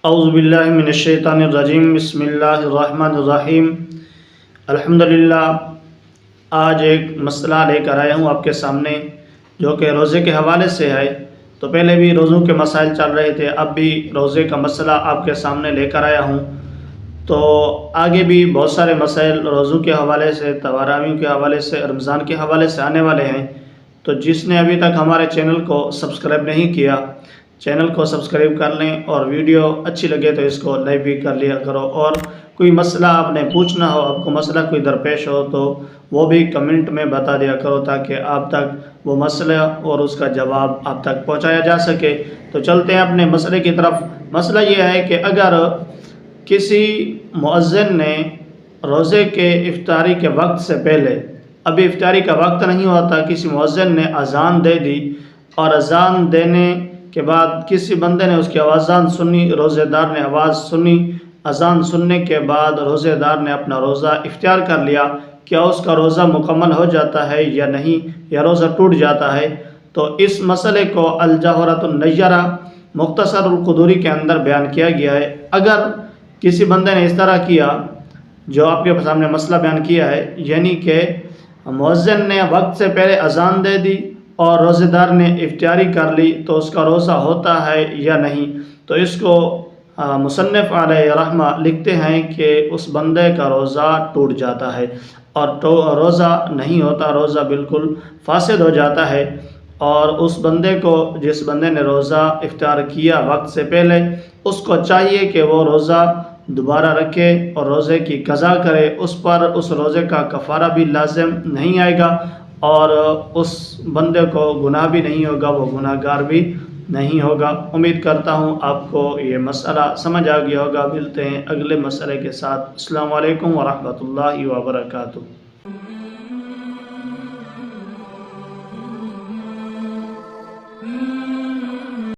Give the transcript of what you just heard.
اعوذ باللہ من الشیطان الرجیم، بسم اللہ الرحمن الرحیم۔ الحمدللہ، آج ایک مسئلہ لے کر آیا ہوں آپ کے سامنے جو کہ روزے کے حوالے سے ہے۔ تو پہلے بھی روزوں کے مسائل چل رہے تھے، اب بھی روزے کا مسئلہ آپ کے سامنے لے کر آیا ہوں۔ تو آگے بھی بہت سارے مسائل روزوں کے حوالے سے، تراویح کے حوالے سے، رمضان کے حوالے سے آنے والے ہیں۔ تو جس نے ابھی تک ہمارے چینل کو سبسکرائب نہیں کیا، چینل کو سبسکرائب کر لیں، اور ویڈیو اچھی لگے تو اس کو لائک بھی کر لیا کرو۔ اور کوئی مسئلہ آپ نے پوچھنا ہو، آپ کو مسئلہ کوئی درپیش ہو تو وہ بھی کمنٹ میں بتا دیا کرو تاکہ آپ تک وہ مسئلہ اور اس کا جواب آپ تک پہنچایا جا سکے۔ تو چلتے ہیں اپنے مسئلے کی طرف۔ مسئلہ یہ ہے کہ اگر کسی مؤذن نے روزے کے افطاری کے وقت سے پہلے، ابھی افطاری کا وقت نہیں ہوتا، کسی مؤذن نے اذان دے دی، اور اذان دینے کے بعد کسی بندے نے اس کی آواز سنی، روزے دار نے آواز سنی، اذان سننے کے بعد روزے دار نے اپنا روزہ اختیار کر لیا، کیا اس کا روزہ مکمل ہو جاتا ہے یا نہیں، یا روزہ ٹوٹ جاتا ہے؟ تو اس مسئلے کو الجوہرۃ النیرہ مختصر القدوری کے اندر بیان کیا گیا ہے۔ اگر کسی بندے نے اس طرح کیا جو آپ کے سامنے مسئلہ بیان کیا ہے، یعنی کہ مؤذن نے وقت سے پہلے اذان دے دی اور روزے دار نے افطاری کر لی، تو اس کا روزہ ہوتا ہے یا نہیں؟ تو اس کو مصنف علیہ رحمہ لکھتے ہیں کہ اس بندے کا روزہ ٹوٹ جاتا ہے، اور روزہ نہیں ہوتا، روزہ بالکل فاسد ہو جاتا ہے۔ اور اس بندے کو، جس بندے نے روزہ افطار کیا وقت سے پہلے، اس کو چاہیے کہ وہ روزہ دوبارہ رکھے اور روزے کی قضا کرے۔ اس پر اس روزے کا کفارہ بھی لازم نہیں آئے گا، اور اس بندے کو گناہ بھی نہیں ہوگا، وہ گناہ گار بھی نہیں ہوگا۔ امید کرتا ہوں آپ کو یہ مسئلہ سمجھ آ گیا ہوگا۔ ملتے ہیں اگلے مسئلے کے ساتھ۔ السلام علیکم ورحمۃ اللہ وبرکاتہ۔